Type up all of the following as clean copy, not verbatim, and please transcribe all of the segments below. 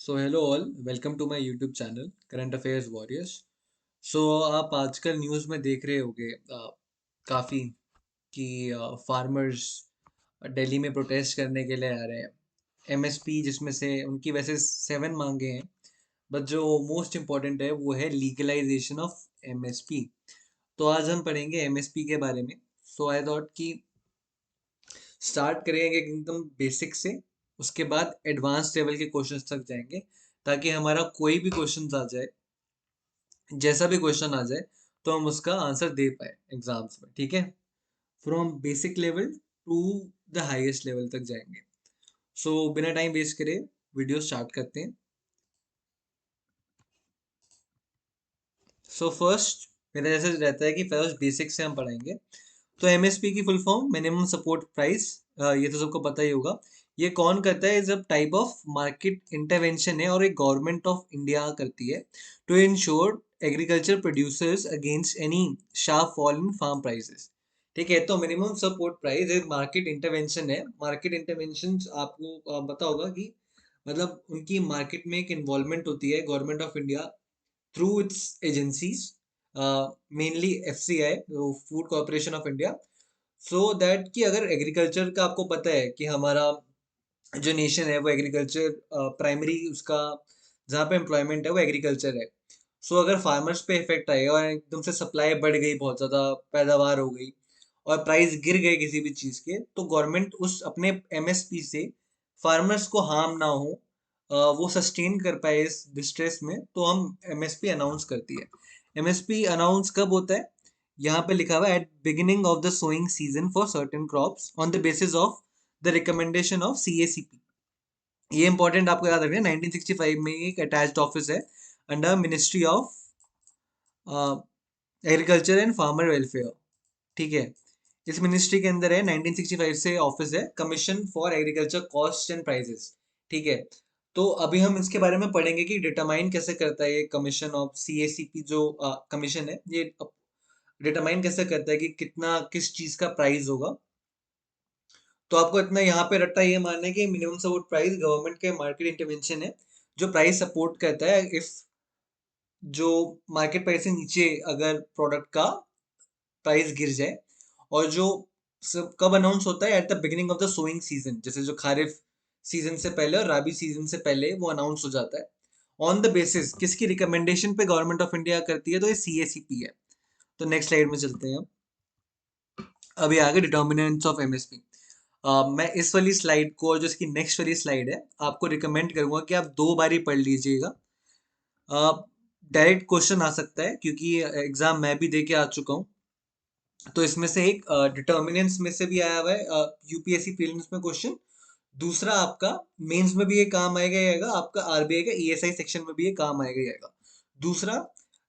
So hello all, welcome to my YouTube channel current affairs warriors. So आप आजकल news में देख रहे होंगे काफ़ी कि फार्मर्स दिल्ली में प्रोटेस्ट करने के लिए आ रहे हैं। एमएसपी जिसमें से उनकी वैसे 7 मांगे हैं, बट जो मोस्ट इम्पॉर्टेंट है वो है लीगलाइजेशन ऑफ एमएसपी। तो आज हम पढ़ेंगे एमएसपी के बारे में। सो आई थॉट कि स्टार्ट करेंगे एकदम बेसिक से, उसके बाद एडवांस लेवल के क्वेश्चंस तक जाएंगे, ताकि हमारा कोई भी क्वेश्चन आ जाए, जैसा भी क्वेश्चन आ जाए, तो हम उसका आंसर दे पाए एग्जाम्स में। ठीक है, from basic level to the highest level तक जाएंगे। सो बिना टाइम वेस्ट करे वीडियो स्टार्ट करते हैं। सो फर्स्ट मेरा जैसे रहता है कि फर्स्ट बेसिक से हम पढ़ाएंगे। तो एमएसपी की full form minimum support price, ये तो सबको पता ही होगा। ये कौन करता है? जब टाइप ऑफ मार्केट इंटरवेंशन है और एक गवर्नमेंट ऑफ इंडिया करती है to insure agriculture producers against any sharp fall in farm prices. ठीक है, तो मिनिमम सपोर्ट प्राइस एक मार्केट इंटरवेंशन है। मार्केट इंटरवेंशन आपको पता होगा कि मतलब उनकी मार्केट में एक इन्वॉल्वमेंट होती है government of India through it's agencies, mainly FCI, food corporation of India. So that कि अगर एग्रीकल्चर का आपको पता है कि हमारा जो नेशन है वो एग्रीकल्चर प्राइमरी उसका जहाँ पे एम्प्लॉयमेंट है वो एग्रीकल्चर है। सो अगर फार्मर्स पे इफेक्ट आएगा और एकदम से सप्लाई बढ़ गई, बहुत ज़्यादा पैदावार हो गई और प्राइस गिर गए किसी भी चीज़ के, तो गवर्नमेंट उस अपने एमएसपी से फार्मर्स को हार्म ना हो, वो सस्टेन कर पाए इस डिस्ट्रेस में, तो हम एमएसपी अनाउंस करती है। एमएसपी अनाउंस कब होता है? यहाँ पे लिखा हुआ है at beginning of the sowing season for certain crops on the basis of the recommendation of CACP. ये इंपॉर्टेंट आपको याद रखना है। 1965 में एक अटैच्ड ऑफिस है under ministry of agriculture and farmer welfare. ठीक है, इस मिनिस्ट्री के अंदर है, 1965 से ऑफिस है, commission for agriculture cost and prices. ठीक है, तो अभी हम इसके बारे में पढ़ेंगे कि डिटरमाइन कैसे करता है ये कमीशन ऑफ सीएसीपी। जो कमीशन है ये डिटरमाइन कैसे करता है कि कितना किस चीज का प्राइस होगा। तो आपको इतना यहाँ पे रट्टा ये मानना है कि मिनिमम सपोर्ट प्राइस गवर्नमेंट के मार्केट इंटरवेंशन है जो प्राइस सपोर्ट करता है इफ जो मार्केट प्राइस से नीचे अगर प्रोडक्ट का प्राइस गिर जाए। और जो सब कब अनाउंस होता है? At the beginning of the sowing season, जैसे जो खारिफ सीजन से पहले और राबी सीजन से पहले वो अनाउंस हो जाता है। ऑन द बेसिस किसकी रिकमेंडेशन पे गवर्नमेंट ऑफ इंडिया करती है? तो ये सीएसीपी है। तो नेक्स्ट स्लाइड में चलते हैं हम। अभी आगे डिटर्मिनेंट्स ऑफ एमएसपी। मैं इस वाली स्लाइड को और जो इसकी नेक्स्ट वाली स्लाइड है आपको रिकमेंड करूंगा कि आप दो बारी पढ़ लीजिएगा। डायरेक्ट क्वेश्चन आ सकता है क्योंकि एग्जाम मैं भी दे के आ चुका हूँ। तो इसमें से एक डिटर्मिनेंट्स में से भी आया हुआ है यूपीएससी प्रीलिम्स में क्वेश्चन। दूसरा आपका मेंस में भी ये काम आएगा ही आएगा, आपका आरबीआई का ईएसआई सेक्शन में भी ये काम आएगा ही आएगा। दूसरा,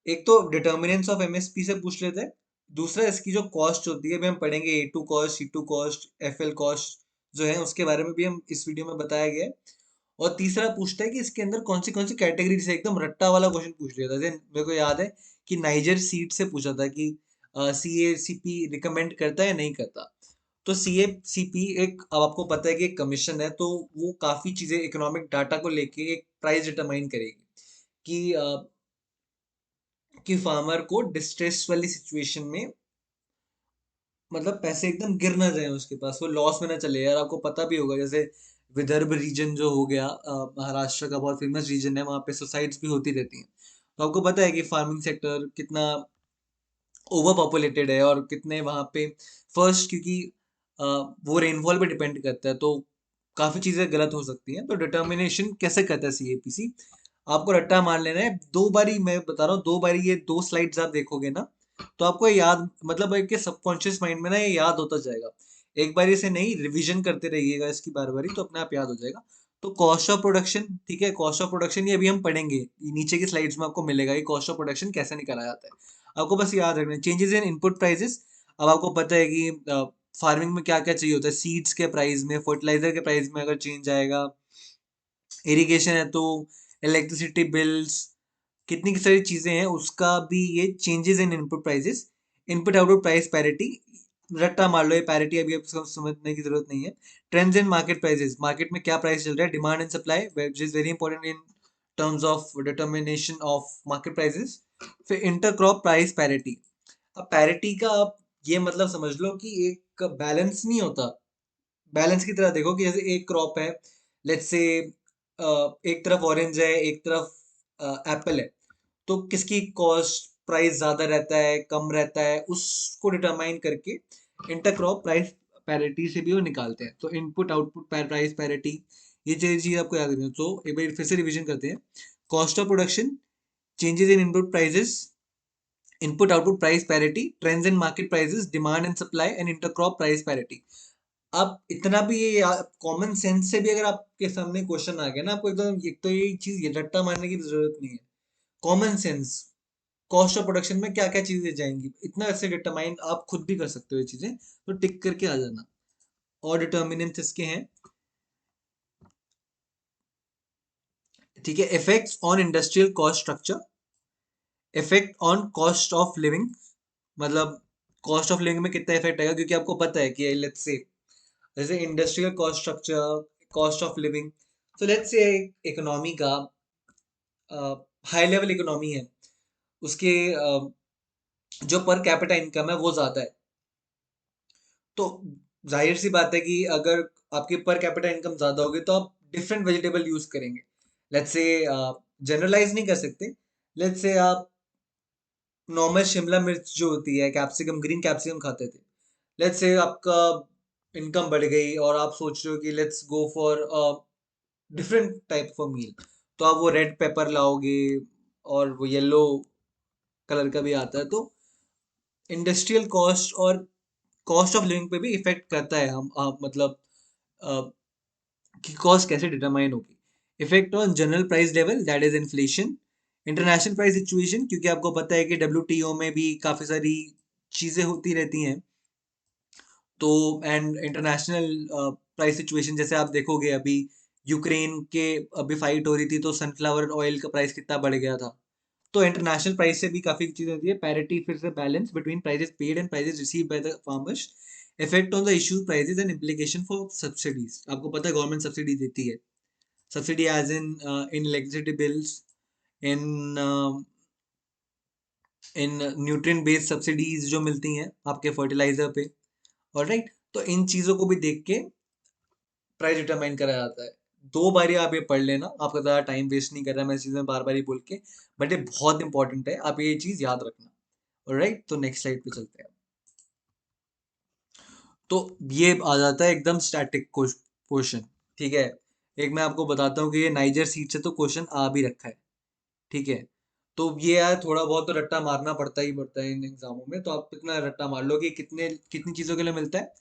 एक तो डिटर्मिनेंट्स ऑफ एमएसपी से पूछ लेते हैं। दूसरा, इसकी जो कॉस्ट होती है, अभी हम पढ़ेंगे A two cost, C two cost, F L cost जो है उसके बारे में भी हम इस वीडियो में बताया गया है। और तीसरा पूछता है कि इसके अंदर कौन सी कैटेगरी से, एकदम रट्टा वाला क्वेश्चन पूछ लिया था। जैसे मेरे को याद है कि नाइजर सीट से पूछा था कि सीएसीपी रिकमेंड करता है या नहीं करता। तो सीएसीपी एक, अब आपको पता है कि एक कमीशन है, तो वो काफी चीजें इकोनॉमिक डाटा को लेके एक प्राइस डिटरमाइन करेगी कि कि फार्मर को डिस्ट्रेस वाली सिचुएशन में मतलब पैसे एकदम गिर ना जाए उसके पास, वो लॉस में ना चले। यार आपको पता भी होगा, जैसे विदर्भ रीजन जो हो गया, महाराष्ट्र का बहुत फेमस रीजन है, वहाँ पे सुसाइड्स भी होती रहती हैं। तो आपको पता है कि फार्मिंग सेक्टर कितना ओवर पॉपुलेटेड है और कितने वहाँ पे फर्स्ट, क्योंकि वो रेनफॉल पे डिपेंड करता है, तो काफ़ी चीज़ें गलत हो सकती हैं। तो डिटर्मिनेशन कैसे करता है सीएपीसी? आपको रट्टा मार लेना है। दो बारी मैं बता रहा हूँ, दो बारी ये दो स्लाइड्स आप देखोगे ना, तो आपको ये याद, मतलब आपके सबकॉन्शियस माइंड में ना ये याद होता जाएगा। एक बारी से नहीं, रिवीजन करते रहिएगा इसकी बार बारी, तो अपने आप याद हो जाएगा। तो कॉस्ट ऑफ प्रोडक्शन, ठीक है, कॉस्ट ऑफ प्रोडक्शन ये अभी हम पढ़ेंगे, ये नीचे की स्लाइड्स में आपको मिलेगा ये कॉस्ट ऑफ प्रोडक्शन कैसे निकाला जाता है। आपको बस याद रखना है चेंजेस इन इनपुट प्राइसेस। अब आपको पता है कि फार्मिंग में क्या क्या चाहिए होता है, सीड्स के प्राइस में, फर्टिलाइजर के प्राइस में अगर चेंज आएगा, इरिगेशन है तो इलेक्ट्रिसिटी बिल्स, कितनी की सारी चीजें हैं, उसका भी ये changes in input prices. Input output price parity, रट्टा मार लो, ये पैरिटी अभी आपको समझने की जरूरत नहीं है। Trends in market prices, market में क्या प्राइस चल रहा है, demand and supply which is very important in terms of determination of market prices. फिर इंटरक्रॉप प्राइस पैरिटी। अब पैरिटी का आप ये मतलब समझ लो कि एक बैलेंस नहीं होता, बैलेंस की तरह देखो कि जैसे एक क्रॉप है, लेट्स से एक तरफ ऑरेंज है एक तरफ एप्पल है, तो किसकी कॉस्ट प्राइस ज्यादा रहता है कम रहता है उसको डिटरमाइन करके इंटरक्रॉप प्राइस पैरिटी से भी वो निकालते हैं। तो इनपुट आउटपुट प्राइस पैरिटी, ये चीज आपको याद रखनी है। तो एक बार फिर से रिवीजन करते हैं। Cost of production, changes in input prices, input output price parity, trends in market prices, demand and supply and intercrop price parity. आप इतना भी ये कॉमन सेंस से भी अगर आपके सामने क्वेश्चन आ गया ना, आपको एकदम एक तो ये चीज ये रट्टा मारने की जरूरत नहीं है। Common sense, cost of production में क्या क्या चीजें जाएंगी, इतना ऐसे डिटरमाइन आप खुद भी कर सकते हो ये चीजें, तो टिक करके आ जाना। और डिटर्मिनेंट्स इसके हैं, ठीक है। Effects on industrial cost structure, effect on cost of living, मतलब कॉस्ट ऑफ लिविंग में कितना इफेक्ट आएगा, क्योंकि आपको पता है कि लेट्स से जैसे industrial cost structure, cost of living, तो लेट्स से इकोनॉमी का हाई लेवल इकोनॉमी है, उसके जो पर कैपिटा इनकम है वो ज्यादा है, तो जाहिर सी बात है कि अगर आपकी पर कैपिटा इनकम ज्यादा होगी तो आप डिफरेंट वेजिटेबल यूज करेंगे। लेट्स से जनरलाइज नहीं कर सकते, लेट्स से आप नॉर्मल शिमला मिर्च जो होती है कैप्सिकम, ग्रीन कैप्सिकम खाते थे, लेट्स से आपका इनकम बढ़ गई और आप सोच रहे हो कि let's go for different type of meal, तो आप वो रेड पेपर लाओगे और वो येलो कलर का भी आता है। तो इंडस्ट्रियल कॉस्ट और कॉस्ट ऑफ लिविंग पे भी इफेक्ट करता है। हम मतलब अ, कि कॉस्ट कैसे डिटरमाइन होगी। Effect on general price level that is inflation, international price situation, क्योंकि आपको पता है कि डब्ल्यूटीओ में भी काफी सारी चीजें होती रहती हैं, तो एंड इंटरनेशनल प्राइस सिचुएशन, जैसे आप देखोगे अभी यूक्रेन के अभी फाइट हो रही थी तो सनफ्लावर ऑयल का प्राइस कितना बढ़ गया था। तो इंटरनेशनल प्राइस से भी काफी चीजें होती है। पैरिटी फिर से balance between prices paid and prices received by the farmers, effect on the issues prices and implication for subsidies. आपको पता है गवर्नमेंट सब्सिडी देती है, subsidy as in electricity bills, in in nutrient based subsidies जो मिलती हैं आपके fertiliser पे, ऑलराइट। तो इन चीजों को भी देख के प्राइस डिटरमाइन करा जाता है। दो बारी आप ये पढ़ लेना, आपका ज़्यादा टाइम वेस्ट नहीं कर रहा है मैं इस चीज़ में बार बार ही बोल के, बट ये बहुत इंपॉर्टेंट है, आप ये चीज़ याद रखना। ऑलराइट, तो नेक्स्ट स्लाइड पे चलते हैं। तो ये आ जाता है एकदम स्टैटिक क्वेश्चन, ठीक है। एक मैं आपको बताता हूँ कि ये नाइजर सीट से तो क्वेश्चन आ भी रखा है, ठीक है। तो ये यार थोड़ा बहुत तो रट्टा मारना पड़ता ही पड़ता है इन एग्जामों में, तो आप इतना रट्टा मार लो कि कितने कितनी चीज़ों के लिए मिलता है।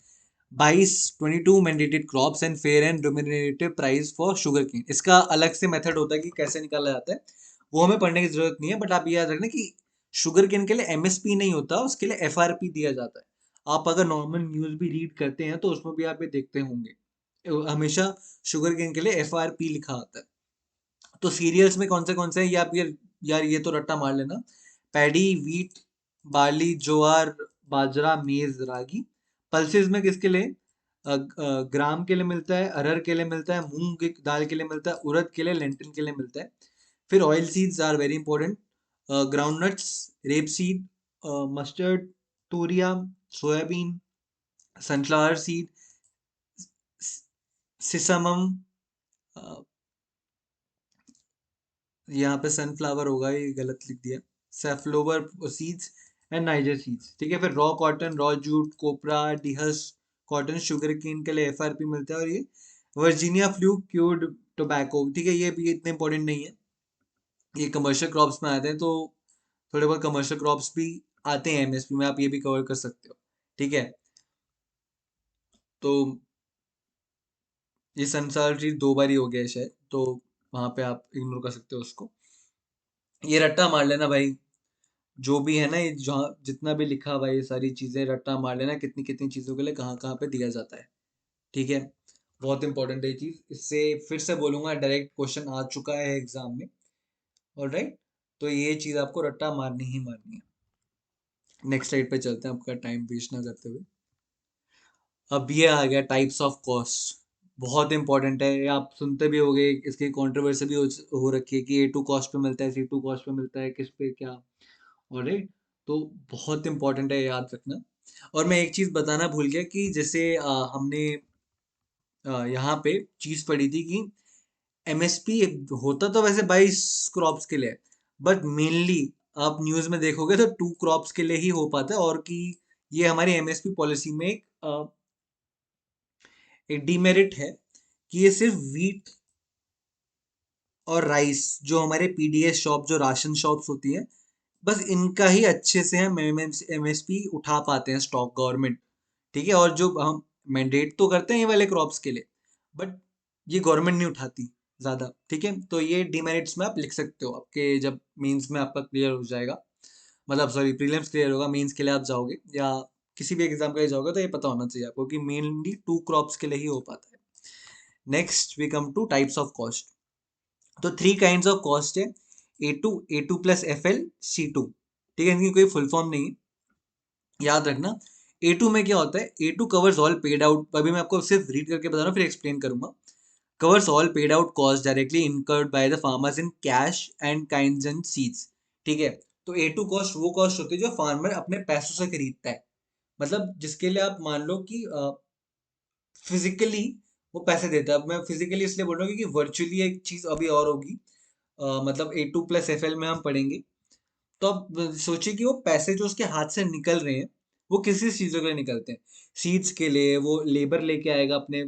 22 mandated crops and fair and remunerative price for sugarcane. इसका अलग से मेथड होता है कि कैसे निकाला जाता है, वो हमें पढ़ने की जरूरत नहीं है, बट आप ये याद रखना कि शुगर केन के लिए एमएसपी नहीं होता, उसके लिए एफआरपी दिया जाता है। आप अगर नॉर्मल न्यूज भी रीड करते हैं तो उसमें भी आप ये देखते होंगे, हमेशा शुगर केन के लिए एफआरपी लिखा आता है। तो सीरियल्स में कौन से हैं ये आप ये, यार ये तो रट्टा मार लेना। पैडी, वीट, बार्ली, ज्वार, बाजरा, मेज, रागी। पल्सेस में किसके लिए, ग्राम के लिए मिलता है, अरहर के लिए मिलता है, मूंग की दाल के लिए मिलता है, उड़द के लिए, लेंटिन के लिए मिलता है। फिर oil seeds are very important, groundnuts, rape seed, mustard, toria, soybean, sunflower seed, sesamum, यहाँ पे सनफ्लावर होगा, ये गलत लिख दिया, safflower seeds and niger seeds, ठीक है। फिर raw cotton, raw jute, copra, डिहस कॉटन, शुगर केन के लिए एफआरपी मिलता है। और ये वर्जीनिया फ्लू क्यूर्ड टोबैको, ठीक है, ये भी इतने इंपॉर्टेंट नहीं है, ये कमर्शियल क्रॉप्स में आते हैं, तो थोड़े बहुत कमर्शियल क्रॉप्स भी आते हैं एमएसपी में, आप ये भी कवर कर सकते हो, ठीक है। तो ये सनफ्लावर सीड दो बार ही हो गया है शायद, तो वहां पे आप इग्नोर कर सकते हो उसको। ये रट्टा मार लेना भाई, जो भी है ना ये जहाँ जितना भी लिखा हुआ है ये सारी चीजें रट्टा मार लेना, कितनी कितनी चीजों के लिए कहाँ कहाँ पे दिया जाता है, ठीक है। बहुत इंपॉर्टेंट है ये चीज, इससे फिर से बोलूंगा डायरेक्ट क्वेश्चन आ चुका है एग्जाम में, ऑलराइट। तो ये चीज आपको रट्टा मारनी ही मारनी है। नेक्स्ट स्लाइड पे चलते हैं आपका टाइम वेस्ट ना करते हुए। अब ये आ गया टाइप्स ऑफ कॉस्ट, बहुत इंपॉर्टेंट है। ये आप सुनते भी होंगे, इसकी कंट्रोवर्सी भी हो रखी है कि A2 कॉस्ट पे मिलता है, C2 कॉस्ट पे मिलता है, किस पे क्या। ऑलराइट, तो बहुत इंपॉर्टेंट है याद रखना। और मैं एक चीज़ बताना भूल गया कि जैसे हमने यहाँ पे चीज़ पढ़ी थी कि एमएसपी होता तो वैसे 22 क्रॉप्स के लिए, बट मेनली आप न्यूज़ में देखोगे तो 2 क्रॉप्स के लिए ही हो पाता है, और कि ये हमारी एमएसपी पॉलिसी में एक डीमेरिट है कि ये सिर्फ वीट और राइस, जो हमारे पीडीएस शॉप, जो राशन शॉप्स होती हैं, बस इनका ही अच्छे से हम एमएसपी उठा पाते हैं स्टॉक, गवर्नमेंट। ठीक है, और जो हम मैंडेट तो करते हैं ये वाले क्रॉप्स के लिए, बट ये गवर्नमेंट नहीं उठाती ज़्यादा। ठीक है, तो ये डीमेरिट्स में आप लिख सकते हो आपके, जब मेंस में आपका क्लियर हो जाएगा, मतलब सॉरी प्रीलिम्स क्लियर होगा, मेंस के लिए आप जाओगे या किसी भी एग्जाम के लिए जाओगे, तो ये पता होना चाहिए आपको कि मेनली 2 क्रॉप्स के लिए ही हो पाता है। Next we come to types of cost. तो 3 काइंड्स ऑफ कॉस्ट है, A two plus F L, C2। ठीक है, इनकी कोई फुल फॉर्म नहीं है, याद रखना। A2 में क्या होता है, A2 covers all paid out, अभी मैं आपको सिर्फ रीड करके बता रहा हूँ, फिर एक्सप्लेन करूंगा। Covers all paid out cost directly incurred by the farmers in cash and kinds and seeds. ठीक है, तो A2 कॉस्ट वो कॉस्ट होती है जो फार्मर अपने पैसों से खरीदता है, मतलब जिसके लिए आप मान लो कि फिजिकली वो पैसे देता है। अब मैं फिजिकली इसलिए बोल रहा हूँ क्योंकि वर्चुअली एक चीज अभी और होगी, मतलब A2 प्लस FL में हम पढ़ेंगे। तो अब सोचिए कि वो पैसे जो उसके हाथ से निकल रहे हैं, वो किस किस चीजों के लिए निकलते हैं। सीड्स के लिए वो लेबर लेके आएगा अपने,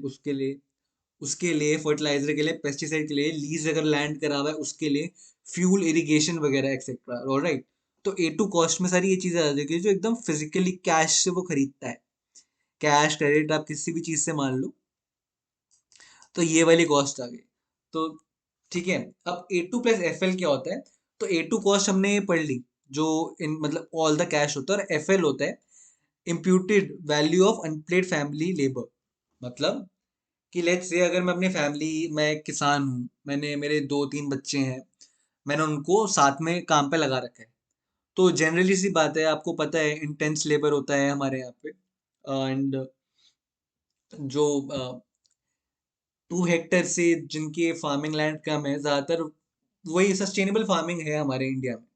उसके लिए फर्टिलाइजर के लिए, पेस्टिसाइड के लिए, लीज अगर लैंड करा हुआ है उसके लिए, फ्यूल, इरिगेशन वगैरह एक्सेट्रा। ऑलराइट, तो A2 कॉस्ट में सारी ये चीजें आ जाएगी जो एकदम फिजिकली कैश से वो खरीदता है। कैश, क्रेडिट, आप किसी भी चीज से मान लो, तो ये वाली कॉस्ट आ गई। तो ठीक है, अब A2 प्लस FL क्या होता है। तो A2 कॉस्ट हमने ये पढ़ ली, जो इन मतलब ऑल द कैश होता है, और FL होता है imputed value of unpaired family labour. मतलब कि लेट्स से अगर मैं अपनी फैमिली, मैं एक किसान हूँ, मैंने मेरे 2-3 बच्चे हैं, मैंने उनको साथ में काम पे लगा रखा है, तो जनरली सी बात है, आपको पता है इंटेंस लेबर होता है हमारे यहाँ पे। एंड जो 2 हेक्टेयर से जिनके फार्मिंग लैंड कम है, ज़्यादातर वही सस्टेनेबल फार्मिंग है हमारे इंडिया में।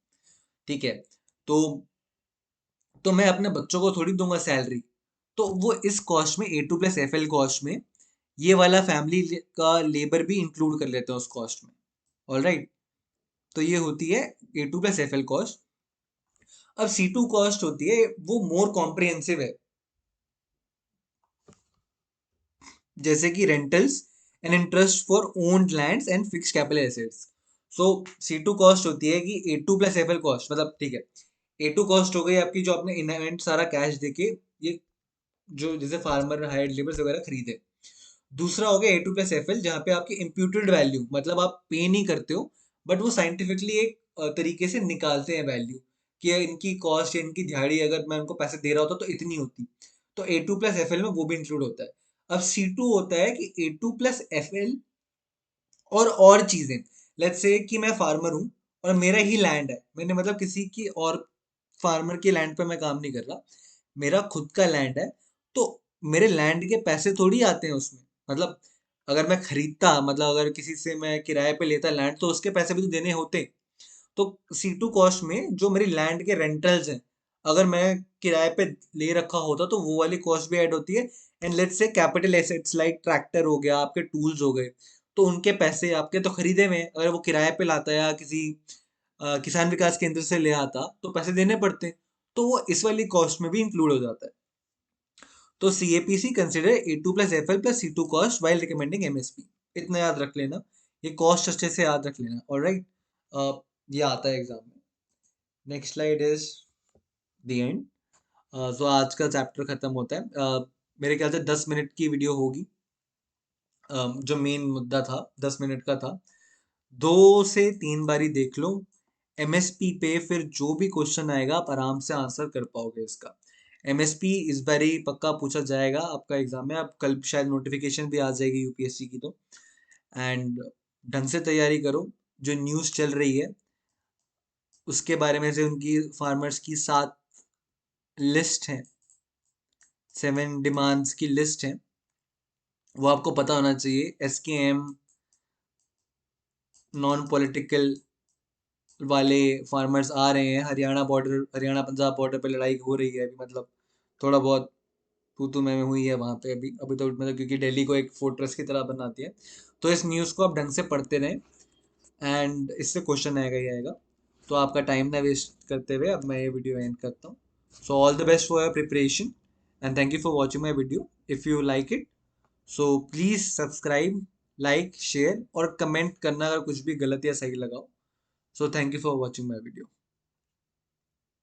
ठीक है, तो मैं अपने बच्चों को थोड़ी दूंगा सैलरी, तो वो इस कॉस्ट में, A2 प्लस FL कॉस्ट में, ये वाला फैमिली का लेबर भी इंक्लूड कर लेते हैं उस कॉस्ट में। ऑल राइट, तो ये होती है A2 प्लस FL कॉस्ट। अब C2 कॉस्ट होती है, वो मोर कॉम्प्रिहेंसिव है, जैसे कि rentals and interest for owned lands and fix capital assets. So C2 cost होती है कि A2 प्लस FL कॉस्ट, मतलब ठीक है, A2 कॉस्ट हो गई आपकी, जो आपने इन्वेंट सारा कैश देके, ये जो जैसे फार्मर हायर्ड लेबर्स वगैरह खरीदे। दूसरा हो गया A2 प्लस FL, जहाँ पे आपकी इम्प्यूटेड वैल्यू, मतलब आप पे नहीं करते हो, बट वो साइंटिफिकली एक तरीके से निकालते हैं वैल्यू, कि इनकी कॉस्ट या इनकी दिहाड़ी अगर मैं उनको पैसे दे रहा होता तो इतनी होती। तो A2 प्लस FL में वो भी इंक्लूड होता है। अब C2 होता है कि A2 प्लस FL और चीजें, लेट्स से कि मैं फार्मर हूँ और मेरा ही लैंड है, मैंने मतलब किसी की और फार्मर के लैंड पे मैं काम नहीं कर रहा, मेरा खुद का लैंड है, तो मेरे लैंड के पैसे थोड़ी आते हैं उसमें। मतलब अगर मैं खरीदता, मतलब अगर किसी से मैं किराए पे लेता लैंड, तो उसके पैसे भी तो देने होते। तो C2 कॉस्ट में जो मेरी लैंड के रेंटल्स हैं, अगर मैं किराए पे ले रखा होता तो वो वाली कॉस्ट भी ऐड होती है। And let's say capital assets like tractor हो गया, आपके टूल्स हो गए, तो उनके पैसे आपके तो खरीदे हुए हैं, अगर वो किराए पे लाता या किसी किसान विकास केंद्र से ले आता तो पैसे देने पड़ते हैं, तो वो इस वाली कॉस्ट में भी इंक्लूड हो जाता है। तो CAPC consider A2 plus FL plus C2 cost while recommending MSP। इतना याद रख लेना, ये कॉस्ट अच्छे से याद रख लेना। ऑलराइट, ये आता है एग्जाम में। Next slide is the end. तो आज का चैप्टर खत्म होता है। मेरे ख्याल से 10 मिनट की वीडियो होगी। जो मेन मुद्दा था 10 मिनट का था। 2 से 3 बारी देख लो MSP पे, फिर जो भी क्वेश्चन आएगा आप आराम से आंसर कर पाओगे इसका। MSP इस बारी पक्का पूछा जाएगा आपका एग्जाम में, आप कल शायद नोटिफिकेशन भी आ जाएगी UPSC की, तो एंड ढंग से तैयारी करो। जो न्यूज़ चल रही है उसके बारे में से, उनकी फार्मर्स की 7 लिस्ट है, 7 डिमांड्स की लिस्ट है, वो आपको पता होना चाहिए। SKM नॉन पॉलिटिकल वाले फार्मर्स आ रहे हैं। हरियाणा बॉर्डर, हरियाणा पंजाब बॉर्डर पे लड़ाई हो रही है अभी, मतलब थोड़ा बहुत तू तू मैं हुई है वहाँ पे अभी तो, मतलब क्योंकि दिल्ली को एक फोर्ट्रेस की तरह बनाती है। तो इस न्यूज़ को आप ढंग से पढ़ते रहें, एंड इससे क्वेश्चन आएगा ही आएगा। तो आपका टाइम ना वेस्ट करते हुए अब मैं ये वीडियो एंड करता हूँ। So all the best for your preparation and thank you for watching my video. If you like it, so please subscribe, like, share और कमेंट करना अगर कुछ भी गलत या सही लगा हो। So thank you for watching my video.